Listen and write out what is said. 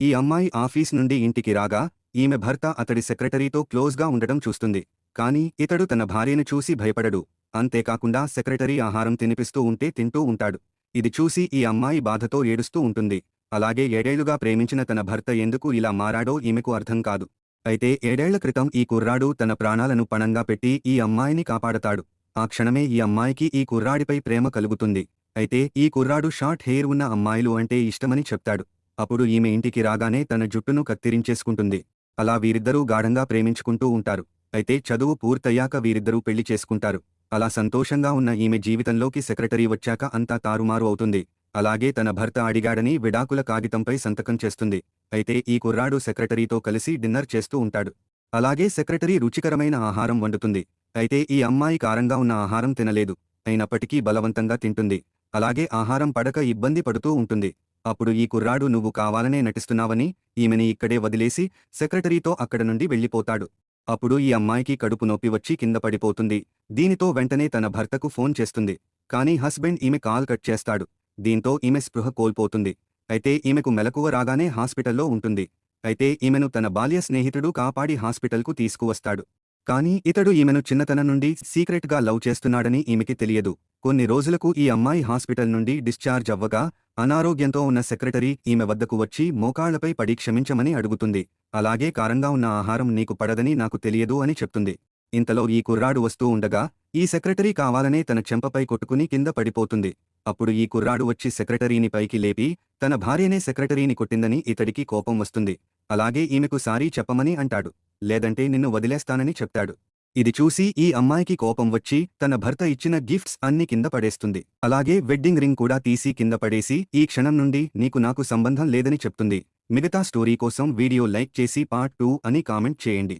ఈ అమ్మాయి ఆఫీస్ నుండి ఇంటికి రాగా ఈమె భర్త అతడి సెక్రటరీతో క్లోజ్గా ఉండడం చూస్తుంది. కానీ ఇతడు తన భార్యను చూసి భయపడడు. అంతేకాకుండా సెక్రటరీ ఆహారం తినిపిస్తూ ఉంటే తింటూ ఉంటాడు. ఇది చూసి ఈ అమ్మాయి బాధతో ఏడుస్తూ ఉంటుంది. అలాగే 7 ఏళ్లుగా ప్రేమించిన తన భర్త ఎందుకు ఇలా మారాడో ఈమెకు అర్థం కాదు. అయితే 7 ఏళ్ల క్రితం ఈ కుర్రాడు తన ప్రాణాలను పణంగా పెట్టి ఈ అమ్మాయిని కాపాడతాడు. ఆ క్షణమే ఈ అమ్మాయికి ఈ కుర్రాడిపై ప్రేమ కలుగుతుంది. అయితే ఈ కుర్రాడు షార్ట్ హెయిర్ ఉన్న అమ్మాయిలు అంటే ఇష్టమని చెప్తాడు. అప్పుడు ఈమె ఇంటికి రాగానే తన జుట్టును కత్తిరించేసుకుంటుంది. అలా వీరిద్దరూ గాఢంగా ప్రేమించుకుంటూ ఉంటారు. అయితే చదువు పూర్తయ్యాక వీరిద్దరూ పెళ్లి చేసుకుంటారు. అలా సంతోషంగా ఉన్న ఈమె జీవితంలోకి సెక్రటరీ వచ్చాక అంతా తారుమారు అవుతుంది. అలాగే తన భర్త అడిగాడని విడాకుల కాగితంపై సంతకం చేస్తుంది. అయితే ఈ కుర్రాడు సెక్రటరీతో కలిసి డిన్నర్ చేస్తూ ఉంటాడు. అలాగే సెక్రటరీ రుచికరమైన ఆహారం వండుతుంది. అయితే ఈ అమ్మాయి కారంగా ఉన్న ఆహారం తినలేదు. అయినప్పటికీ బలవంతంగా తింటుంది. అలాగే ఆహారం పడక ఇబ్బంది పడుతూ ఉంటుంది. అప్పుడు ఈ కుర్రాడు నువ్వు కావాలనే నటిస్తున్నావని ఈమెని ఇక్కడే వదిలేసి సెక్రటరీతో అక్కడ నుండి వెళ్ళిపోతాడు. అప్పుడు ఈ అమ్మాయికి కడుపు నొప్పి వచ్చి కింద పడిపోతుంది. దీనితో వెంటనే తన భర్తకు ఫోన్ చేస్తుంది. కానీ హస్బెండ్ ఈమె కాల్ కట్ చేస్తాడు. దీంతో ఈమె స్పృహ కోల్పోతుంది. అయితే ఈమెకు మెలకువ రాగానే హాస్పిటల్లో ఉంటుంది. అయితే ఈమెను తన బాల్య స్నేహితుడు కాపాడి హాస్పిటల్కు తీసుకువస్తాడు. కానీ ఇతడు ఈమెను చిన్నతనం నుండి సీక్రెట్గా లవ్ చేస్తున్నాడని ఈమెకి తెలియదు. కొన్ని రోజులకు ఈ అమ్మాయి హాస్పిటల్ నుండి డిశ్చార్జ్ అవ్వగా అనారోగ్యంతో ఉన్న సెక్రటరీ ఈమె వద్దకు వచ్చి మోకాళ్లపై పడి క్షమించమని అడుగుతుంది. అలాగే కారంగా ఉన్న ఆహారం నీకు పడదని నాకు తెలియదు అని చెప్తుంది. ఇంతలో ఈ కుర్రాడు వస్తూ ఉండగా ఈ సెక్రటరీ కావాలనే తన చెంపపై కొట్టుకుని కింద పడిపోతుంది. అప్పుడు ఈ కుర్రాడు వచ్చి సెక్రటరీని పైకి లేపి తన భార్యనే సెక్రటరీని కొట్టిందని ఇతడికి కోపం వస్తుంది. అలాగే ఈమెకు సారీ చెప్పమని అంటాడు. లేదంటే నిన్ను వదిలేస్తానని చెప్తాడు. ఇది చూసి ఈ అమ్మాయికి కోపం వచ్చి తన భర్త ఇచ్చిన గిఫ్ట్స్ అన్ని కింద పడేస్తుంది. అలాగే వెడ్డింగ్ రింగ్ కూడా తీసి కింద పడేసి ఈ క్షణం నుండి నీకు నాకు సంబంధం లేదని చెప్తుంది. మిగతా స్టోరీ కోసం వీడియో లైక్ చేసి పార్ట్ 2 అని కామెంట్ చేయండి.